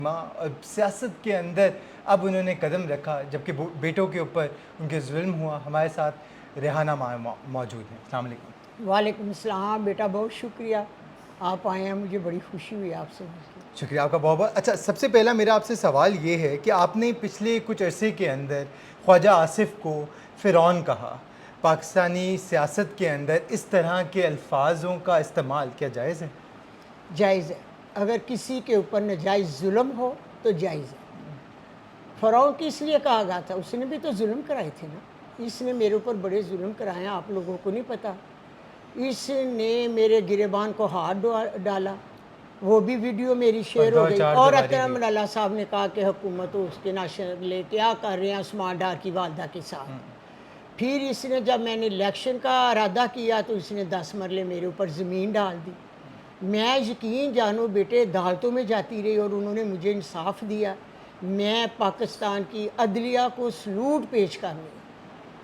اور سیاست کے اندر اب انہوں نے قدم رکھا جبکہ بیٹوں کے اوپر ان کے ظلم ہوا. ہمارے ساتھ ریحانہ موجود ہیں. السلام علیکم. وعلیکم السلام بیٹا، بہت شکریہ آپ آئے ہیں، مجھے بڑی خوشی ہوئی آپ سے مل کے. شکریہ آپ کا بہت بہت. اچھا، سب سے پہلا میرا آپ سے سوال یہ ہے کہ آپ نے پچھلے کچھ عرصے کے اندر خواجہ آصف کو فرعون کہا. پاکستانی سیاست کے اندر اس طرح کے الفاظوں کا استعمال کیا جائز ہے؟ جائز ہے، اگر کسی کے اوپر ناجائز ظلم ہو تو جائز ہے. فرعون کی اس لیے کہا گیا تھا، اس نے بھی تو ظلم کرائے تھے نا. اس نے میرے اوپر بڑے ظلم کرائے ہیں، آپ لوگوں کو نہیں پتہ. اس نے میرے گریبان کو ہاتھ ڈالا، وہ بھی ویڈیو میری شیئر ہو گئی. اور اکرم اللہ صاحب نے کہا کہ حکومت اس کے ناشر لے کیا کر رہے ہیں عثمان ڈار کی والدہ کے ساتھ. پھر اس نے جب میں نے الیکشن کا ارادہ کیا تو اس نے 10 مرلے میرے اوپر زمین ڈال دی. میں یقین جانو بیٹے عدالتوں میں جاتی رہی اور انہوں نے مجھے انصاف دیا. میں پاکستان کی عدلیہ کو سلوٹ پیش کرنے،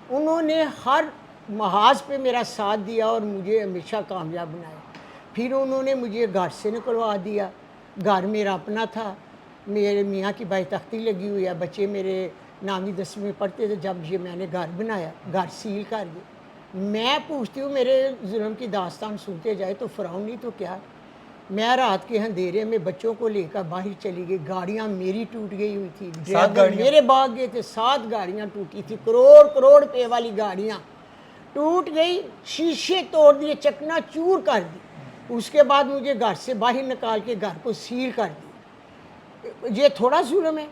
انہوں نے ہر محاذ پہ میرا ساتھ دیا اور مجھے ہمیشہ کامیاب بنایا. پھر انہوں نے مجھے گھر سے نکلوا دیا. گھر میرا اپنا تھا، میرے میاں کی بائی تختی لگی ہوئی ہے، بچے میرے 9ویں 10ویں میں پڑھتے تھے جب یہ میں نے گھر بنایا، گھر سیل کر دی. میں پوچھتی ہوں میرے ظلم کی داستان سنتے جائے تو فرعون نہیں تو کیا. میں رات کے اندھیرے میں بچوں کو لے کر باہر چلی گئی، گاڑیاں میری ٹوٹ گئی ہوئی تھی، ڈرائیور میرے بھاگ گئے تھے. 7 گاڑیاں ٹوٹی تھی، کروڑ روپے والی گاڑیاں ٹوٹ گئی، شیشے توڑ دیے، چکنا چور کر دی. اس کے بعد مجھے گھر سے باہر نکال کے گھر کو سیل کر دی. یہ تھوڑا ظلم ہے.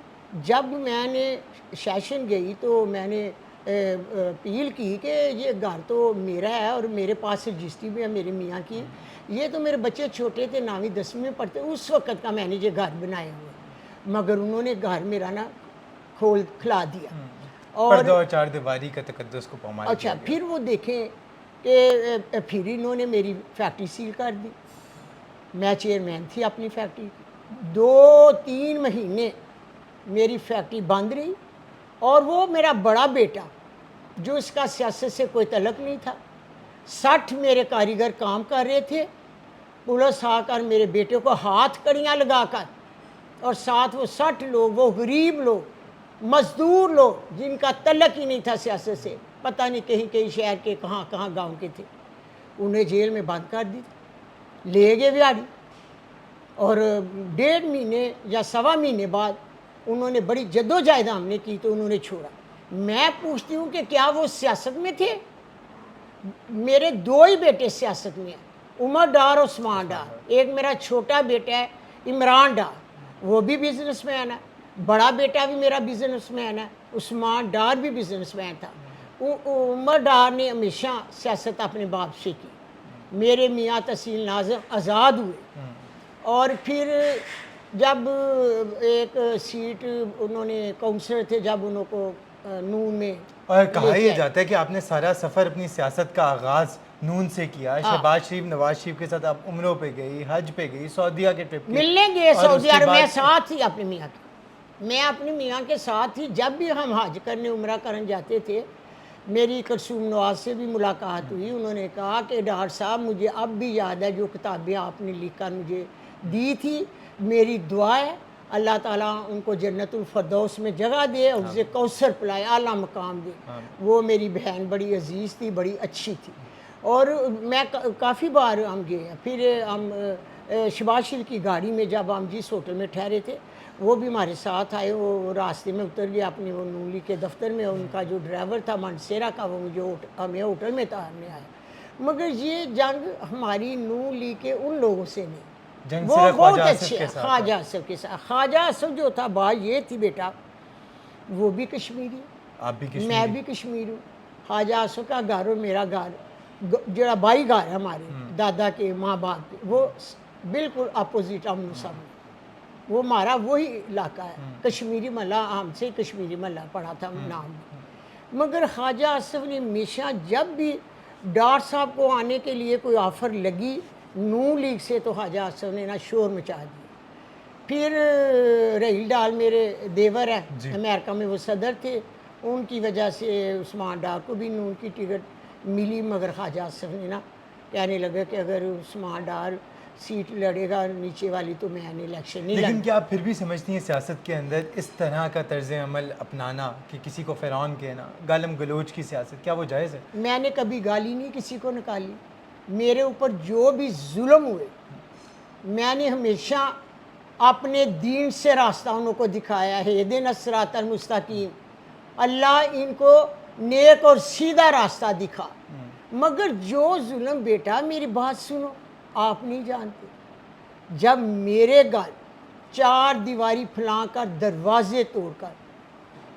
جب میں نے سیشن گئی تو میں نے اپیل کی کہ یہ گھر تو میرا ہے اور میرے پاس رجسٹری بھی ہے میرے میاں کی. یہ تو میرے بچے چھوٹے تھے، 9ویں 10ویں میں پڑھتے، اس وقت کا میں نے یہ گھر بنایا ہوا. مگر انہوں نے گھر میرا نا کھلا دیا پردہ اور چار دیواری کا تقدس کو پامال کیا. اچھا، پھر وہ دیکھیں کہ پھر انہوں نے میری فیکٹری سیل کر دی. میں چیئرمین تھی اپنی فیکٹری کی. 2-3 مہینے میری فیکٹری بند رہی. اور وہ میرا بڑا بیٹا جو اس کا سیاست سے کوئی تعلق نہیں تھا، 60 میرے کاریگر کام کر رہے تھے. پولیس آ کر میرے بیٹے کو ہاتھ کڑیاں لگا کر، اور ساتھ وہ 60 لوگ، وہ غریب لوگ، مزدور لوگ جن کا تعلق ہی نہیں تھا سیاست سے، پتہ نہیں کہیں شہر کے کہاں گاؤں کے تھے، انہیں جیل میں بند کر دی. لے گئے بہاڑی. اور 1.5 مہینے یا 1.25 مہینے بعد انہوں نے بڑی جدوجہد ہم نے کی تو انہوں نے چھوڑا. میں پوچھتی ہوں کہ کیا وہ سیاست میں تھے؟ میرے 2 ہی بیٹے سیاست میں ہیں، عمر ڈار اور عثمان ڈار. ایک میرا چھوٹا بیٹا ہے عمران ڈار، وہ بھی بزنس مین ہے. بڑا بیٹا بھی میرا بزنس مین ہے، عثمان ڈار بھی بزنس مین تھا. عمر ڈار نے ہمیشہ سیاست اپنے باپ سے کی. میرے میاں تحصیل ناظم آزاد ہوئے. اور پھر جب ایک سیٹ انہوں نے کونسلر تھے، جب انہوں کو نون میں، اور کہا یہ جاتا ہے کہ آپ نے سارا سفر اپنی سیاست کا آغاز نون سے کیا. شہباز شریف، نواز شریف کے ساتھ آپ عمروں پہ گئی، حج پہ گئی، سعودیہ کے ٹرپ ملنے گئے سعودی عرب میں ساتھ ہی اپنے میاں کے. میں اپنے میاں کے ساتھ ہی جب بھی ہم حج کرنے عمرہ کرنے جاتے تھے، میری کلثوم نواز سے بھی ملاقات ہوئی. انہوں نے کہا کہ ڈاکٹر صاحب مجھے اب بھی یاد ہے جو کتابیں آپ نے لکھ کر مجھے دی تھی. میری دعا ہے اللہ تعالیٰ ان کو جنت الفردوس میں جگہ دے، اسے کوثر پلائے، اعلیٰ مقام دے. وہ میری بہن بڑی عزیز تھی، بڑی اچھی تھی. اور میں کافی بار ہم گئے ہیں. پھر ہم شہباز شریف کی گاڑی میں جب ہم جس ہوٹل میں ٹھہرے تھے وہ بھی ہمارے ساتھ آئے. وہ راستے میں اتر گیا اپنے وہ نولی کے دفتر میں. ان کا جو ڈرائیور تھا منسیرا کا، وہ مجھے ہمیں ہوٹل میں اتارنے آیا. مگر یہ جنگ ہماری نون لیگ کے ان لوگوں سے نہیں، وہ بہت اچھے. خواجہ آصف کے ساتھ. خواجہ آصف جو تھا بات یہ تھی بیٹا، وہ بھی کشمیری، میں بھی کشمیر ہوں. خواجہ آصف کا گھر اور میرا گھر جڑا بائی گھر ہے ہمارے دادا کے ماں باپ کے، وہ بالکل اپوزٹ ہم سب. وہ ہمارا وہی علاقہ ہے. کشمیری محلہ، ہم سے کشمیری محلہ پڑا تھا نام. مگر خواجہ آصف نے ہمیشہ جب بھی ڈاکٹر صاحب کو آنے کے لیے کوئی آفر لگی نون لیگ سے تو خواجہ آصف نے نا شور مچا دیا. پھر رحیل ڈال میرے دیور ہیں، امریکہ میں وہ صدر تھے، ان کی وجہ سے عثمان ڈار کو بھی نون کی ٹکٹ ملی. مگر خواجہ آصف نے نا کہنے لگا کہ اگر عثمان ڈار سیٹ لڑے گا، نیچے والی تو میں نے الیکشن نہیں لیکن لڑی. کیا آپ پھر بھی سمجھتی ہیں سیاست کے اندر اس طرح کا طرز عمل اپنانا کہ کسی کو فرعون کہنا، گالم گلوچ کی سیاست، کیا وہ جائز ہے؟ میں نے کبھی گالی نہیں کسی کو نکالی. میرے اوپر جو بھی ظلم ہوئے میں نے ہمیشہ اپنے دین سے راستہ انہوں کو دکھایا ہے. اہدنا الصراط المستقیم، اللہ ان کو نیک اور سیدھا راستہ دکھا. مگر جو ظلم، بیٹا میری بات سنو، آپ نہیں جانتے. جب میرے گھر 4 دیواری پھلان کر، دروازے توڑ کر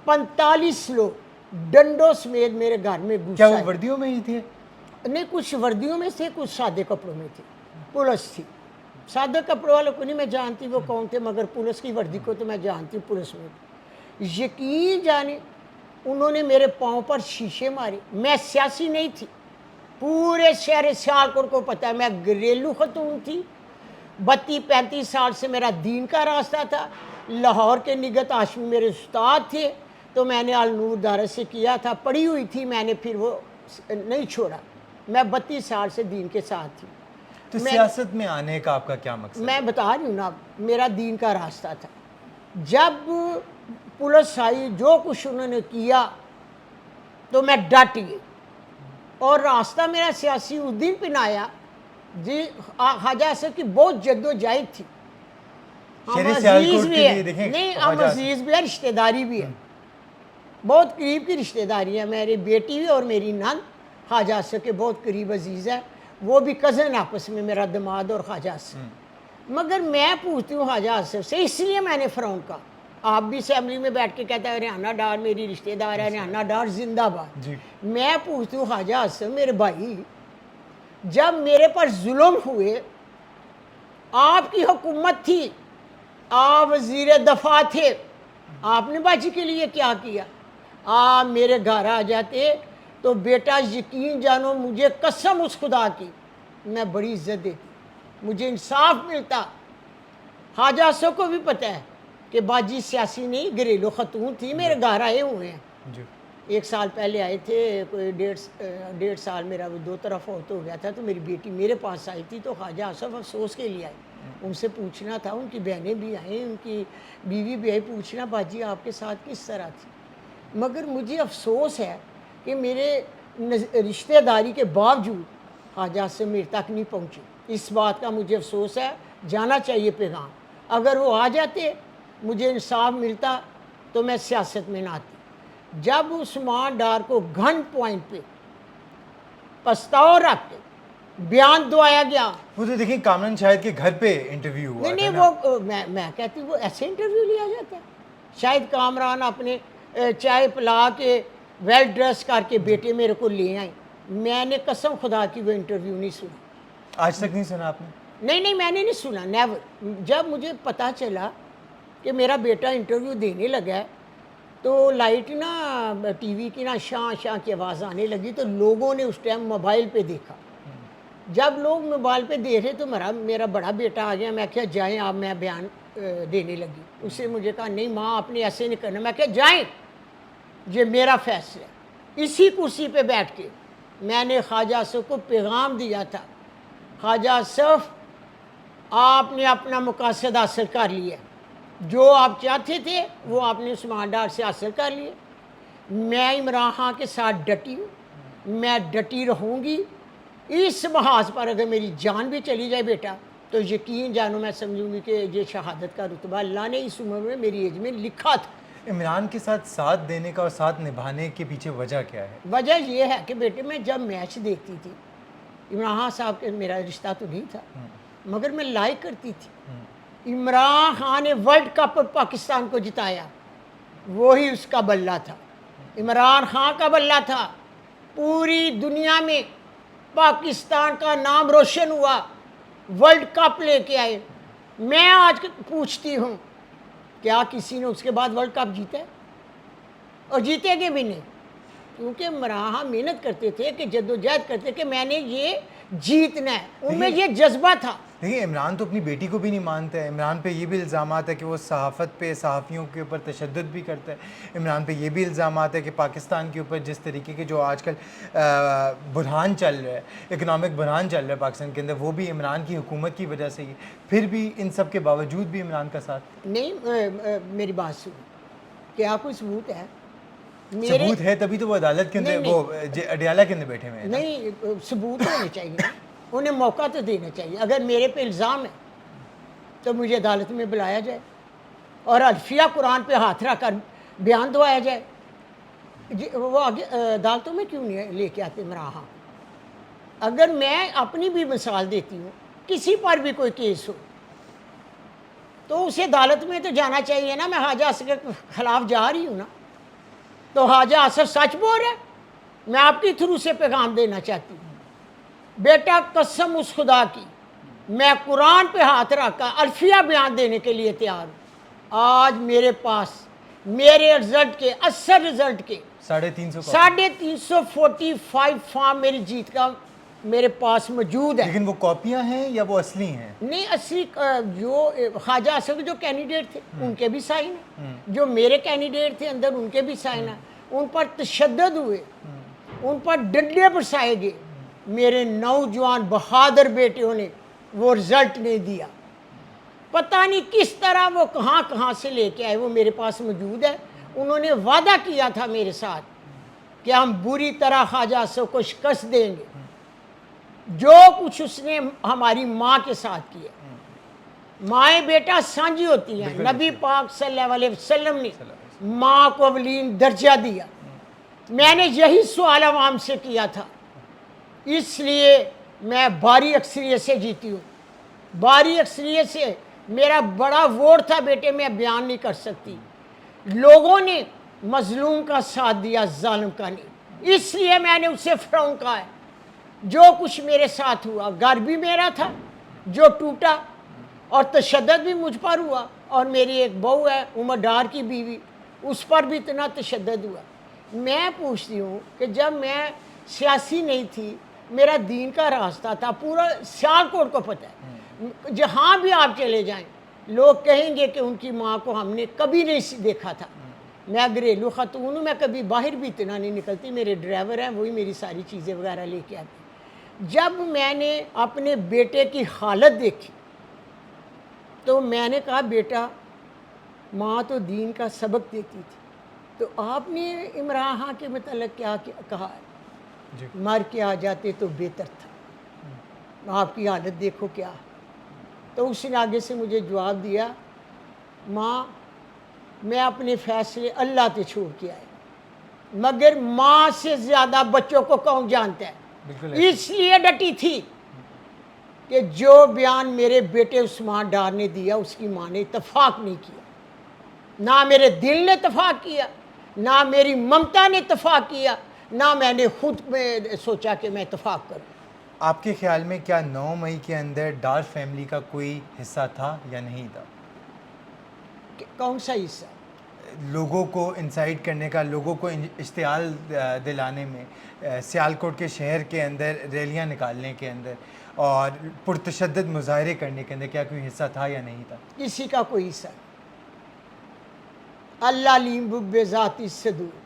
45 لوگ ڈنڈوں سمیت میرے گھر میں کیا وہ گھسے. وردیوں میں ہی تھے؟ نہیں، کچھ وردیوں میں تھے، کچھ سادے کپڑوں میں تھے. پولیس تھی. سادے کپڑوں والوں کو نہیں میں جانتی وہ کون تھے، مگر پولیس کی وردی کو تو میں جانتی ہوں. پولیس میں یقین جانے انہوں نے میرے پاؤں پر شیشے مارے. میں سیاسی نہیں تھی، پورے شہر سیالکوٹ کو پتہ ہے میں گھریلو خاتون تھی. 32-35 سال سے میرا دین کا راستہ تھا. لاہور کے نگہت ہاشمی میرے استاد تھے، تو میں نے النور دارہ سے کیا تھا، پڑھی ہوئی تھی میں نے، پھر وہ نہیں چھوڑا. میں 32 سال سے دین کے ساتھ تھی. تو سیاست میں آنے کا آپ کا کیا مقصد؟ میں بتا رہی ہوں نا، میرا دین کا راستہ تھا. جب پولیس آئی، جو کچھ انہوں نے کیا تو میں ڈٹ گئی. اور راستہ میرا سیاسی اس دن پنایا جی خواجہ اسد کی بہت جد و جہد تھی. ہم شہر عزیز سیالکوٹ بھی کے لیے ہے، دیکھیں نہیں ہم خواجہ عزیز بھی ہے، رشتہ داری بھی ہے، بہت قریب کی رشتہ داری ہے. میری بیٹی بھی اور میری نند خواجہ اسد کے بہت قریب عزیز ہے. وہ بھی کزن آپس میں، میرا دماد اور خواجہ اسد. مگر میں پوچھتی ہوں خواجہ اسد سے، اس لیے میں نے فرعون کہا. آپ بھی اسمبلی میں بیٹھ کے کہتا ہے ریحانہ ڈار میری رشتہ دار ہے، ریحانہ ڈار زندہ باد. جی. میں پوچھتی ہوں خواجہ اسد میرے بھائی، جب میرے پر ظلم ہوئے، آپ کی حکومت تھی، آپ وزیر دفاع تھے، آپ نے باجی کے لیے کیا کیا؟ آپ میرے گھر آ جاتے تو بیٹا یقین جانو، مجھے قسم اس خدا کی میں بڑی عزت دیتی، مجھے انصاف ملتا. خواجہ اسد کو بھی پتہ ہے کہ باجی سیاسی نہیں، گھریلو خاتون تھی. میرے گھر آئے ہوئے ہیں. جی. 1 سال پہلے آئے تھے، کوئی 1.5 سال میرا وہ 2 طرف فوت ہو گیا تھا، تو میری بیٹی میرے پاس آئی تھی. تو خواجہ اسد افسوس کے لیے آئی. ان سے پوچھنا تھا، ان کی بہنیں بھی آئیں، ان کی بیوی بھی آئی، پوچھنا باجی آپ کے ساتھ کس طرح تھی. مگر مجھے افسوس ہے کہ میرے رشتہ داری کے باوجود خواجہ اسد میرے تک نہیں پہنچی. اس بات کا مجھے افسوس ہے. جانا چاہیے پیغام. اگر وہ آ جاتے، مجھے انصاف ملتا، تو میں سیاست میں نہ آتی. جب عثمان ڈار کو گن پوائنٹ پہ پستاؤ رکھ کے بیان دعایا گیا، وہ تو دیکھیں کامران شاہد کے گھر پہ انٹرویو ہوا نہیں تھا نا. وہ میں کہتی ہوں وہ ایسے انٹرویو لیا جاتا ہے. شاید کامران اپنے چائے پلا کے ویل ڈریس کر کے بیٹے میرے کو لے آئیں. میں نے قسم خدا کی وہ انٹرویو نہیں سنا. آج تک نہیں سنا آپ نے؟ نہیں میں نے نہیں سنا، نیور. جب مجھے پتہ چلا کہ میرا بیٹا انٹرویو دینے لگا ہے، تو لائٹ نا ٹی وی کی نا شاں شاں کی آواز آنے لگی، تو لوگوں نے اس ٹائم موبائل پہ دیکھا. جب لوگ موبائل پہ دیکھ رہے تو میرا بڑا بیٹا آ گیا. میں کہا جائیں آپ، میں بیان دینے لگی. اس سے مجھے کہا نہیں ماں آپ نے ایسے نہیں کرنا. میں کہا جائیں، یہ میرا فیصلہ ہے. اسی کرسی پہ بیٹھ کے میں نے خواجہ اسد کو پیغام دیا تھا، خواجہ اسد آپ نے اپنا مقاصد حاصل کر لیا، جو آپ چاہتے تھے وہ آپ نے عثمان ڈار سے حاصل کر لیے. میں عمران خان کے ساتھ ڈٹی ہوں، میں ڈٹی رہوں گی. اس محاذ پر اگر میری جان بھی چلی جائے بیٹا، تو یقین جانو میں سمجھوں گی کہ یہ شہادت کا رتبہ اللہ نے اس عمر میں میری ایج میں لکھا تھا. عمران کے ساتھ دینے کا اور ساتھ نبھانے کے پیچھے وجہ کیا ہے؟ وجہ یہ ہے کہ بیٹے میں جب میچ دیکھتی تھی، عمران خان صاحب کے میرا رشتہ تو نہیں تھا، مگر میں لائک کرتی تھی. عمران خان نے ورلڈ کپ پاکستان کو جتایا، وہی اس کا بلہ تھا، عمران خان کا بلہ تھا. پوری دنیا میں پاکستان کا نام روشن ہوا، ورلڈ کپ لے کے آئے. میں آج پوچھتی ہوں کیا کسی نے اس کے بعد ورلڈ کپ جیتا ہے؟ اور جیتے گے بھی نہیں، کیونکہ عمران خان محنت کرتے تھے کہ جد و جہد کرتے کہ میں نے یہ جیتنا ہے. ان میں یہ جذبہ تھا. دیکھیے عمران تو اپنی بیٹی کو بھی نہیں مانتا ہے. عمران پہ یہ بھی الزامات ہے کہ وہ صحافت پہ صحافیوں کے اوپر تشدد بھی کرتا ہے. عمران پہ یہ بھی الزامات ہے کہ پاکستان کے اوپر جس طریقے کے جو آج کل بحران چل رہا ہے, اکنامک بحران چل رہا ہے پاکستان کے اندر, وہ بھی عمران کی حکومت کی وجہ سے ہی. پھر بھی ان سب کے باوجود بھی عمران کا ساتھ. نہیں میری بات سن, کیا کوئی ثبوت ہے؟ میرے ثبوت ہے تبھی تو وہ عدالت کے اندر, وہ اڈیالہ کے اندر بیٹھے ہوئے ہیں. نہیں, ثبوت ہونے چاہیے نا, انہیں موقع تو دینا چاہیے. اگر میرے پہ الزام ہے تو مجھے عدالت میں بلایا جائے اور الفیہ قرآن پہ ہاتھ رکھ کر بیان دوایا جائے. وہ آگے عدالتوں میں کیوں نہیں لے کے آتے عمران؟ اگر میں اپنی بھی مثال دیتی ہوں, کسی پر بھی کوئی کیس ہو تو اسے عدالت میں تو جانا چاہیے نا. میں خواجہ آصف کے خلاف جا رہی ہوں نا, تو خواجہ آصف سچ بول رہے, میں آپ کی تھرو سے پیغام دینا چاہتی ہوں. بیٹا قسم اس خدا کی, میں قرآن پہ ہاتھ رکھ کر الفیہ بیان دینے کے لیے تیار ہوں. آج میرے پاس میرے رزلٹ کے, اثر رزلٹ کے 350 فارم میری جیت کا میرے پاس موجود ہے. لیکن وہ کاپیاں ہیں یا وہ اصلی ہیں؟ نہیں, اصلی جو خواجہ آصف جو کینڈیڈیٹ تھے ان کے بھی سائن ہیں, جو میرے کینڈیڈیٹ تھے اندر ان کے بھی سائن ہیں. ان پر تشدد ہوئے, ان پر ڈنڈے برسائے گئے. میرے نوجوان بہادر بیٹیوں نے وہ رزلٹ نہیں دیا. پتہ نہیں کس طرح وہ کہاں کہاں سے لے کے آئے, وہ میرے پاس موجود ہے. انہوں نے وعدہ کیا تھا میرے ساتھ کہ ہم بری طرح خواجہ آصف کو شکست دیں گے. جو کچھ اس نے ہماری ماں کے ساتھ کیا, مائیں بیٹا سانجھی ہوتی ہیں. نبی پاک صلی اللہ علیہ وسلم نے ماں کو اولین درجہ دیا. میں نے یہی سوال عوام سے کیا تھا, اس لیے میں بھاری اکثریت سے جیتی ہوں. بھاری اکثریت سے, میرا بڑا ووٹ تھا بیٹے, میں بیان نہیں کر سکتی. لوگوں نے مظلوم کا ساتھ دیا, ظالم کا نہیں. اس لیے میں نے اسے فرعون کہا ہے. جو کچھ میرے ساتھ ہوا, گھر بھی میرا تھا جو ٹوٹا, اور تشدد بھی مجھ پر ہوا. اور میری ایک بہو ہے عمر ڈار کی بیوی, اس پر بھی اتنا تشدد ہوا. میں پوچھتی ہوں کہ جب میں سیاسی نہیں تھی, میرا دین کا راستہ تھا, پورا سیالکوٹ کو پتہ ہے, جہاں بھی آپ چلے جائیں لوگ کہیں گے کہ ان کی ماں کو ہم نے کبھی نہیں دیکھا تھا. میں گھریلو خاتون ہوں, میں کبھی باہر بھی اتنا نہیں نکلتی. میرے ڈرائیور ہیں, وہی میری ساری چیزیں وغیرہ لے کے آتے. جب میں نے اپنے بیٹے کی حالت دیکھی تو میں نے کہا, بیٹا ماں تو دین کا سبق دیتی تھی, تو آپ نے عمران خان کے متعلق کیا کہا ہے؟ مر کے آ جاتے تو بہتر تھا, آپ کی حالت دیکھو کیا. تو اس نے آگے سے مجھے جواب دیا, ماں میں اپنے فیصلے اللہ تے چھوڑ کے آئے, مگر ماں سے زیادہ بچوں کو کون جانتا ہے. اس لیے ڈٹی تھی کہ جو بیان میرے بیٹے عثمان ڈار نے دیا اس کی ماں نے اتفاق نہیں کیا. نہ میرے دل نے اتفاق کیا, نہ میری ممتا نے اتفاق کیا, نہ میں نے خود میں سوچا کہ میں اتفاق کروں. آپ کے خیال میں کیا 9 مئی کے اندر ڈار فیملی کا کوئی حصہ تھا یا نہیں تھا؟ کون سا حصہ؟ لوگوں کو انسائٹ کرنے کا, لوگوں کو اشتعال دلانے میں, سیالکوٹ کے شہر کے اندر ریلیاں نکالنے کے اندر اور پرتشدد مظاہرے کرنے کے اندر کیا کوئی حصہ تھا یا نہیں تھا؟ کسی کا کوئی حصہ نہیں. اللہ لیم بے ذاتی صدور,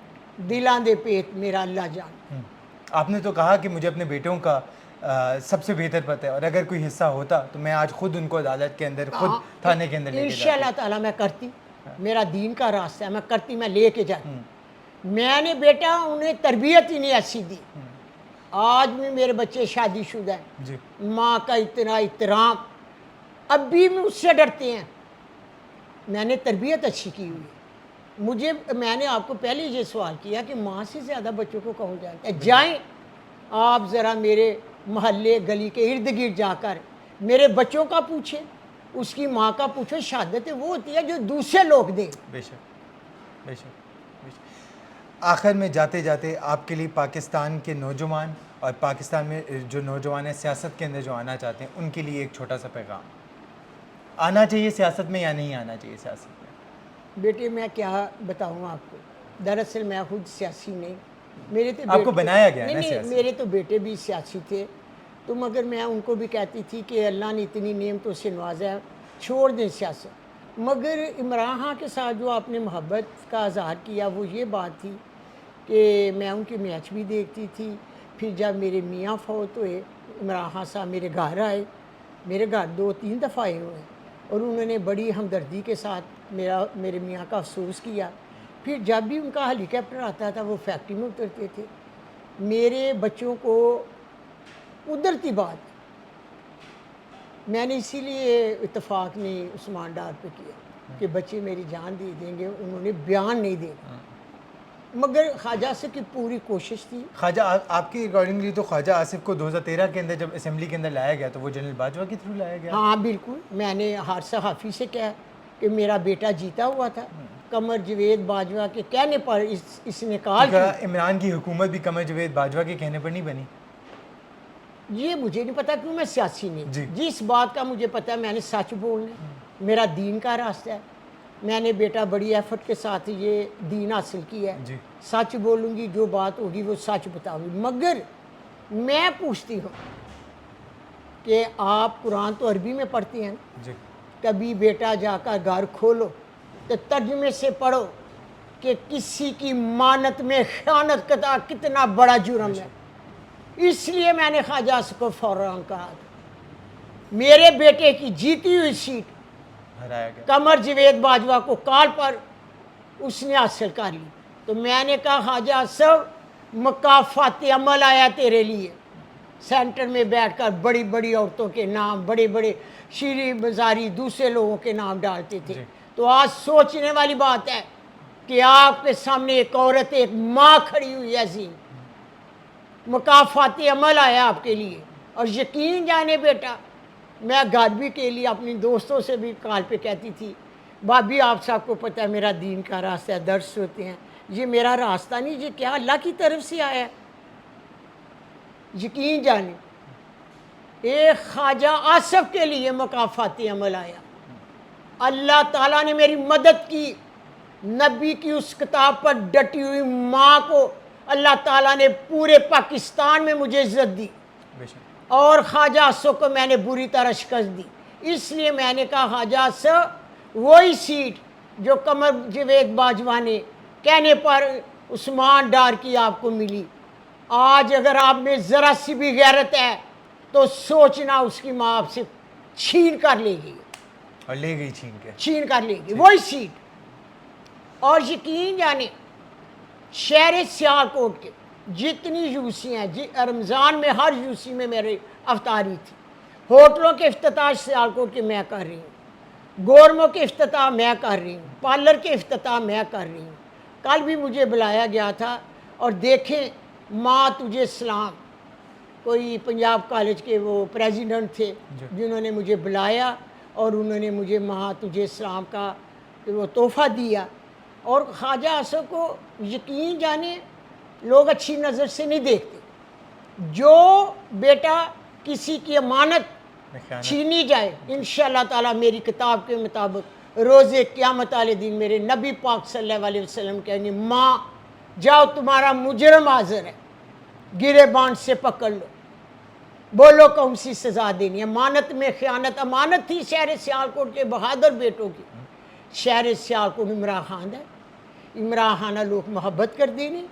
دلان دے پیت میرا اللہ جان. آپ نے تو کہا کہ مجھے اپنے بیٹوں کا سب سے بہتر پتہ ہے, اور اگر کوئی حصہ ہوتا تو میں آج خود ان کو عدالت کے اندر, خود تھانے کے اندر لے کے جاتا. انشاءاللہ تعالیٰ میں کرتی, میرا دین کا راستہ ہے, میں کرتی, میں لے کے جاتی. میں نے بیٹا انہیں تربیت ہی نہیں ایسی دی. آج بھی میرے بچے شادی شدہ ہیں, ماں کا اتنا احترام, اب بھی مجھ سے ڈرتے ہیں. میں نے تربیت اچھی کی ہوئی. میں نے آپ کو پہلے یہ سوال کیا کہ ماں سے زیادہ بچوں کو کہوں جانتا ہے. جائیں آپ ذرا میرے محلے گلی کے ارد گرد جا کر میرے بچوں کا پوچھیں, اس کی ماں کا پوچھو. شہادت وہ ہوتی ہے جو دوسرے لوگ دیں. بے شک, بے شک. آخر میں جاتے جاتے آپ کے لیے پاکستان کے نوجوان اور پاکستان میں جو نوجوان ہیں سیاست کے اندر جو آنا چاہتے ہیں, ان کے لیے ایک چھوٹا سا پیغام, آنا چاہیے سیاست میں یا نہیں آنا چاہیے سیاست میں؟ بیٹے میں کیا بتاؤں آپ کو, دراصل میں خود سیاسی نہیں. میرے تو آپ کو بنایا گیا ہے نا نہیں, سیاسی. میرے تو بیٹے بھی سیاسی تھے, تو مگر میں ان کو بھی کہتی تھی کہ اللہ نے اتنی نعمتوں سے نوازا ہے، چھوڑ دیں سیاست۔ مگر عمران خان کے ساتھ جو آپ نے محبت کا اظہار کیا وہ یہ بات تھی کہ میں ان کے میچ بھی دیکھتی تھی۔ پھر جب میرے میاں فوت ہوئے، عمران خان صاحب میرے گھر آئے، میرے گھر 2-3 دفعہ آئے ہوئے، اور انہوں نے بڑی ہمدردی کے ساتھ میرے میاں کا افسوس کیا۔ پھر جب بھی ان کا ہیلی کاپٹر آتا تھا وہ فیکٹری میں اترتے تھے۔ میرے بچوں کو قدرتی بات، میں نے اسی لیے اتفاق نہیں عثمان ڈار پہ کیا کہ بچے میری جان دے دیں گے، انہوں نے بیان نہیں دینا، مگر خواجہ آصف کی پوری کوشش تھی۔ خواجہ آپ کے اکارڈنگلی تو خواجہ آصف کو 2013 کے اندر جب اسمبلی کے اندر لایا گیا تو وہ جنرل باجوہ کے تھرو لایا گیا؟ ہاں بالکل، میں نے ہر صحافی سے کہا کہ میرا بیٹا جیتا ہوا تھا، قمر جاوید باجوہ کے کہنے پر اس نے کہا کہ عمران کی حکومت بھی قمر جاوید باجوہ کے کہنے پر نہیں بنی؟ یہ مجھے نہیں پتا کیوں، میں سیاسی نہیں، جی جس بات کا مجھے پتا ہے میں نے سچ بولنا، میرا دین کا راستہ ہے، میں نے بیٹا بڑی ایفرٹ کے ساتھ یہ دین حاصل کیا ہے، جی سچ بولوں گی، جو بات ہوگی وہ سچ بتاؤں گی۔ مگر میں پوچھتی ہوں کہ آپ قرآن تو عربی میں پڑھتے ہیں، جی کبھی بیٹا جا کر گھر کھولو تو ترجمے سے پڑھو کہ کسی کی مانت میں خیانت کرنا کتنا بڑا جرم ہے۔ اس لیے میں نے خواجہ آصف کو فوراً کہا تھا، میرے بیٹے کی جیتی ہوئی سیٹ ہرایا گیا۔ قمر جاوید باجوہ کو کال پر اس نے حاصل کر لی، تو میں نے کہا خواجہ آصف مکافات عمل آیا تیرے لیے، سینٹر میں بیٹھ کر بڑی بڑی عورتوں کے نام، بڑے بڑے شیریں مزاری دوسرے لوگوں کے نام ڈالتے تھے، تو آج سوچنے والی بات ہے کہ آپ کے سامنے ایک عورت، ایک ماں کھڑی ہوئی ہے عظیم، مکافات عمل آیا آپ کے لیے۔ اور یقین جانے بیٹا، میں گھر بھی کے لیے اپنی دوستوں سے بھی کال پہ کہتی تھی، بھابھی آپ سب کو پتہ ہے میرا دین کا راستہ ہے، درس ہوتے ہیں، یہ میرا راستہ نہیں، یہ کیا اللہ کی طرف سے آیا ہے۔ یقین جانے ایک خواجہ آصف کے لیے مکافات عمل آیا، اللہ تعالیٰ نے میری مدد کی، نبی کی اس کتاب پر ڈٹی ہوئی ماں کو اللہ تعالیٰ نے پورے پاکستان میں مجھے عزت دی، بے شک۔ اور خواجہ آصف کو میں نے بری طرح شکست دی۔ اس لیے میں نے کہا خواجہ آصف وہی سیٹ جو قمر جاوید باجوہ نے کہنے پر عثمان ڈار کی آپ کو ملی، آج اگر آپ میں ذرا سی بھی غیرت ہے تو سوچنا اس کی ماں آپ سے چھین کر لے گی، اور لے گئی چھین کر لے گی وہی سیٹ۔ اور یقین جانے شہر سیالکوٹ کے جتنی یوسی ہیں، رمضان میں ہر یوسی میں میرے افطاری تھی، ہوٹلوں کے افتتاح سیالکوٹ کے میں کر رہی ہوں، گورموں کے افتتاح میں کر رہی ہوں، پارلر کے افتتاح میں کر رہی ہوں۔ کل بھی مجھے بلایا گیا تھا، اور دیکھیں ماں تجھے سلام، کوئی پنجاب کالج کے وہ پریزیڈنٹ تھے جنہوں نے مجھے بلایا اور انہوں نے مجھے ماں تجھے سلام کا وہ تحفہ دیا۔ اور خواجہ آصف کو یقین جانے لوگ اچھی نظر سے نہیں دیکھتے، جو بیٹا کسی کی امانت چھینی جائے، انشاءاللہ تعالیٰ میری کتاب کے مطابق روز قیامت والے دن میرے نبی پاک صلی اللہ علیہ وسلم کہیں گے ماں جاؤ تمہارا مجرم حاضر ہے، گرے بانٹ سے پکڑ لو، بولو کون سی سزا دینی ہے۔ امانت میں خیانت، امانت تھی شہر سیالکوٹ کے بہادر بیٹوں کی، شہر سیالکوٹ عمران خان ہے، عمران خانہ لوگ محبت کر دینے،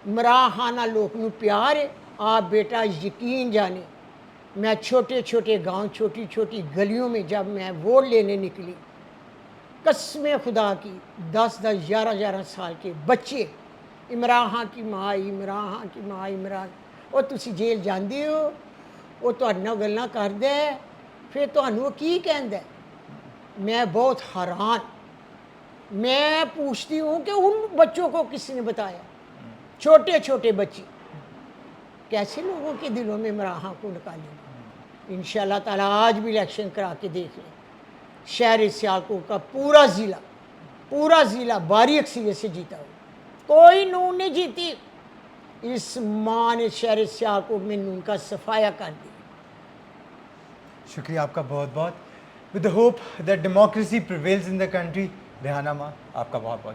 عمران خانہ لوگ نو پیار ہے۔ آپ بیٹا یقین جانے میں چھوٹے چھوٹے گاؤں، چھوٹی چھوٹی گلیوں میں جب میں ووٹ لینے نکلی، قسم خدا کی 10-10 11-11 سال کے بچے عمران خان کی ماں، عمران خان کی ماں، عمران، وہ تسی جیل جاندے ہو، وہ تہاڈے نال گلاں کردا ہے، پھر تہانوں کی کہندا ہے۔ میں بہت حیران، میں پوچھتی ہوں کہ ان بچوں کو کس نے بتایا، چھوٹے چھوٹے بچے کیسے لوگوں کے دلوں میں عمران خان کو نکالیں۔ انشاءاللہ تعالیٰ آج بھی الیکشن کرا کے دیکھ لیں، شہر سیالکوٹ کا پورا ضلع بھاری اکثریت سے جیتا ہو، کوئی نون نہیں جیتی، اس ماں نے شہر سیالکوٹ میں نون کا صفایا کر دیا۔ شکریہ آپ کا بہت بہت۔ with the hope that democracy prevails in the country، Rehana ماں آپ کا بہت بہت